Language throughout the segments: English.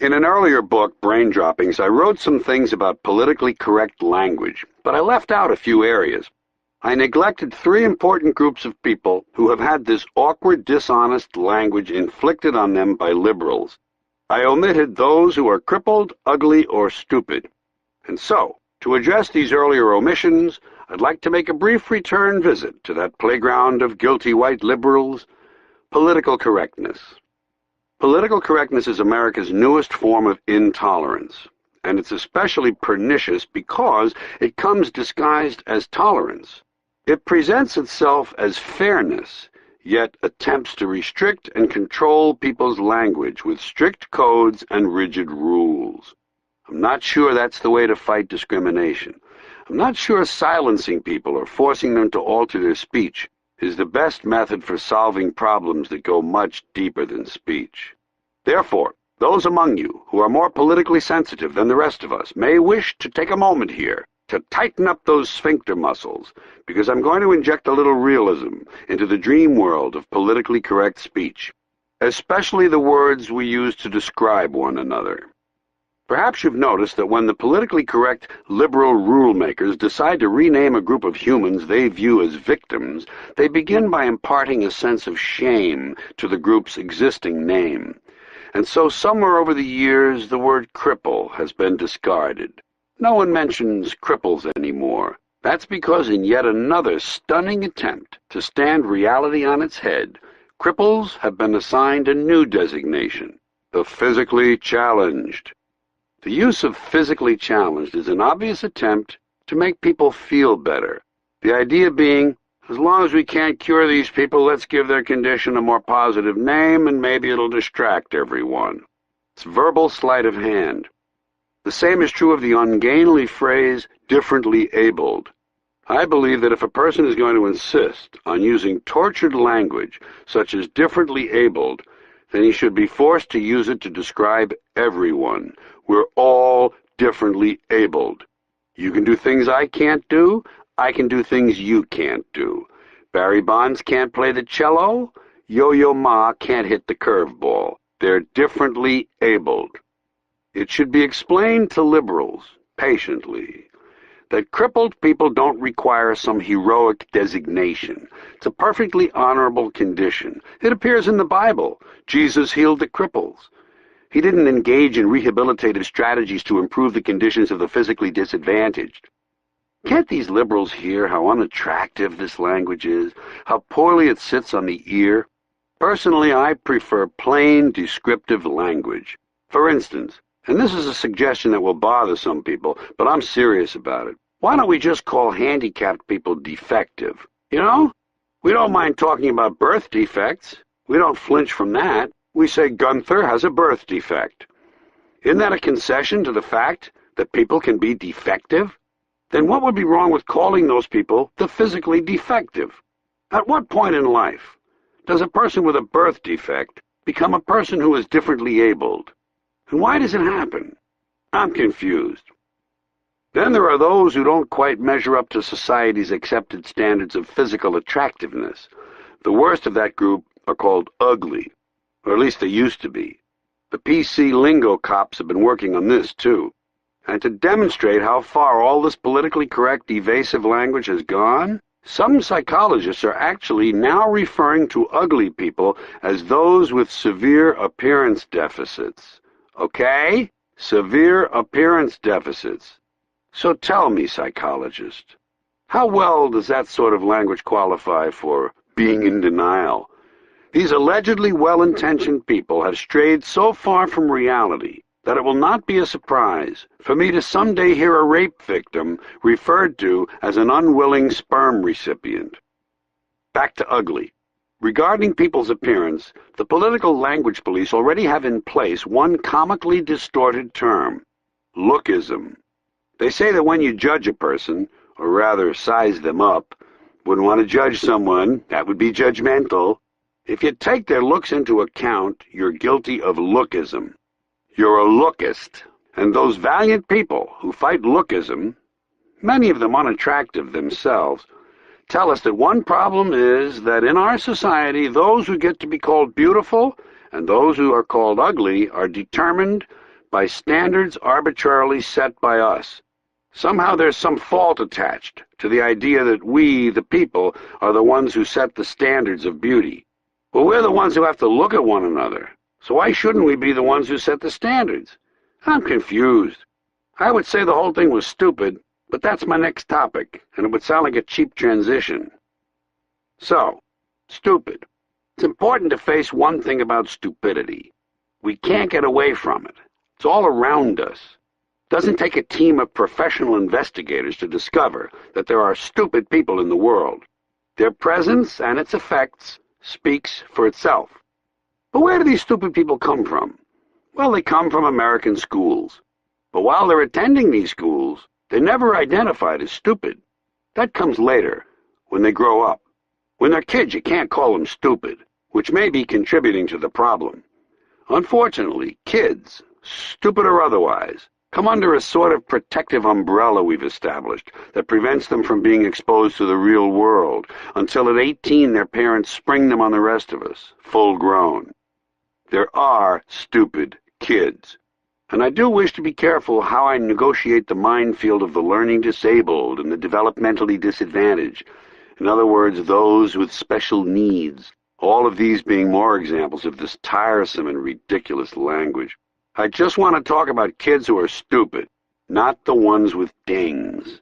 In an earlier book, Brain Droppings, I wrote some things about politically correct language, but I left out a few areas. I neglected 3 important groups of people who have had this awkward, dishonest language inflicted on them by liberals. I omitted those who are crippled, ugly, or stupid. And so, to address these earlier omissions, I'd like to make a brief return visit to that playground of guilty white liberals, political correctness. Political correctness is America's newest form of intolerance, and it's especially pernicious because it comes disguised as tolerance. It presents itself as fairness, yet attempts to restrict and control people's language with strict codes and rigid rules. I'm not sure that's the way to fight discrimination. I'm not sure silencing people or forcing them to alter their speech is the best method for solving problems that go much deeper than speech. Therefore, those among you who are more politically sensitive than the rest of us may wish to take a moment here to tighten up those sphincter muscles, because I'm going to inject a little realism into the dream world of politically correct speech, especially the words we use to describe one another. Perhaps you've noticed that when the politically correct liberal rule-makers decide to rename a group of humans they view as victims, they begin by imparting a sense of shame to the group's existing name. And so somewhere over the years the word cripple has been discarded. No one mentions cripples anymore. That's because in yet another stunning attempt to stand reality on its head, cripples have been assigned a new designation, the physically challenged. The use of physically challenged is an obvious attempt to make people feel better. The idea being, as long as we can't cure these people, let's give their condition a more positive name and maybe it'll distract everyone. It's verbal sleight of hand. The same is true of the ungainly phrase, differently abled. I believe that if a person is going to insist on using tortured language, such as differently abled, then he should be forced to use it to describe everyone. We're all differently abled. You can do things I can't do. I can do things you can't do. Barry Bonds can't play the cello. Yo-Yo Ma can't hit the curveball. They're differently abled. It should be explained to liberals, patiently, that crippled people don't require some heroic designation. It's a perfectly honorable condition. It appears in the Bible. Jesus healed the cripples. He didn't engage in rehabilitative strategies to improve the conditions of the physically disadvantaged. Can't these liberals hear how unattractive this language is, how poorly it sits on the ear? Personally, I prefer plain, descriptive language. For instance, and this is a suggestion that will bother some people, but I'm serious about it. Why don't we just call handicapped people defective? You know? We don't mind talking about birth defects. We don't flinch from that. We say Gunther has a birth defect. Isn't that a concession to the fact that people can be defective? Then what would be wrong with calling those people the physically defective? At what point in life does a person with a birth defect become a person who is differently abled? And why does it happen? I'm confused. Then there are those who don't quite measure up to society's accepted standards of physical attractiveness. The worst of that group are called ugly, or at least they used to be. The PC lingo cops have been working on this, too. And to demonstrate how far all this politically correct, evasive language has gone, some psychologists are actually now referring to ugly people as those with severe appearance deficits. Okay? Severe appearance deficits. So tell me, psychologist, how well does that sort of language qualify for being in denial? These allegedly well-intentioned people have strayed so far from reality that it will not be a surprise for me to someday hear a rape victim referred to as an unwilling sperm recipient. Back to ugly. Regarding people's appearance, the political language police already have in place one comically distorted term, lookism. They say that when you judge a person, or rather size them up, wouldn't want to judge someone, that would be judgmental. If you take their looks into account, you're guilty of lookism. You're a lookist, and those valiant people who fight lookism, many of them unattractive themselves, tell us that one problem is that in our society, those who get to be called beautiful and those who are called ugly are determined by standards arbitrarily set by us. Somehow there's some fault attached to the idea that we, the people, are the ones who set the standards of beauty. Well, we're the ones who have to look at one another, so why shouldn't we be the ones who set the standards? I'm confused. I would say the whole thing was stupid, but that's my next topic, and it would sound like a cheap transition. So, stupid. It's important to face one thing about stupidity. We can't get away from it. It's all around us. It doesn't take a team of professional investigators to discover that there are stupid people in the world. Their presence and its effects speaks for itself. But where do these stupid people come from? Well, they come from American schools. But while they're attending these schools, they're never identified as stupid. That comes later, when they grow up. When they're kids, you can't call them stupid, which may be contributing to the problem. Unfortunately, kids, stupid or otherwise, come under a sort of protective umbrella we've established that prevents them from being exposed to the real world until at 18 their parents spring them on the rest of us, full grown. There are stupid kids. And I do wish to be careful how I negotiate the minefield of the learning disabled and the developmentally disadvantaged. In other words, those with special needs. All of these being more examples of this tiresome and ridiculous language. I just want to talk about kids who are stupid, not the ones with dings.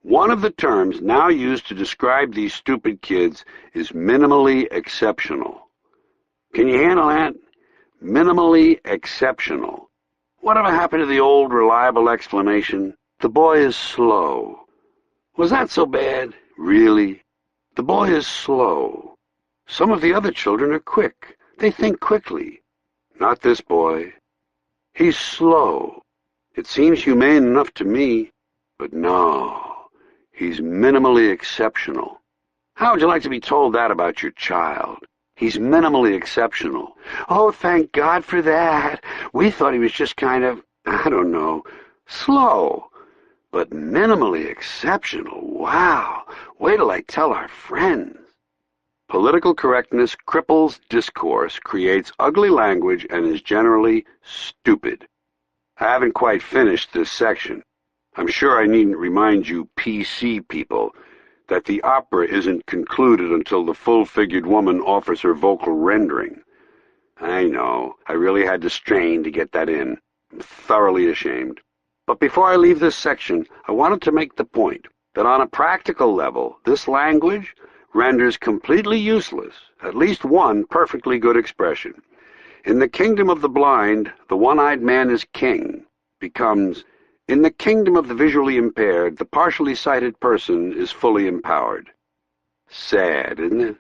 One of the terms now used to describe these stupid kids is minimally exceptional. Can you handle that? Minimally exceptional. Whatever happened to the old reliable explanation, the boy is slow? Was that so bad? Really? The boy is slow. Some of the other children are quick. They think quickly. Not this boy. He's slow. It seems humane enough to me, but no, he's minimally exceptional. How would you like to be told that about your child? He's minimally exceptional. Oh, thank God for that. We thought he was just kind of, I don't know, slow. But minimally exceptional, wow. Wait till I tell our friends. Political correctness cripples discourse, creates ugly language, and is generally stupid. I haven't quite finished this section. I'm sure I needn't remind you PC people that the opera isn't concluded until the full-figured woman offers her vocal rendering. I know, I really had to strain to get that in. I'm thoroughly ashamed. But before I leave this section, I wanted to make the point that on a practical level, this language renders completely useless at least one perfectly good expression. In the kingdom of the blind, the one-eyed man is king becomes, in the kingdom of the visually impaired, the partially sighted person is fully empowered. Sad, isn't it?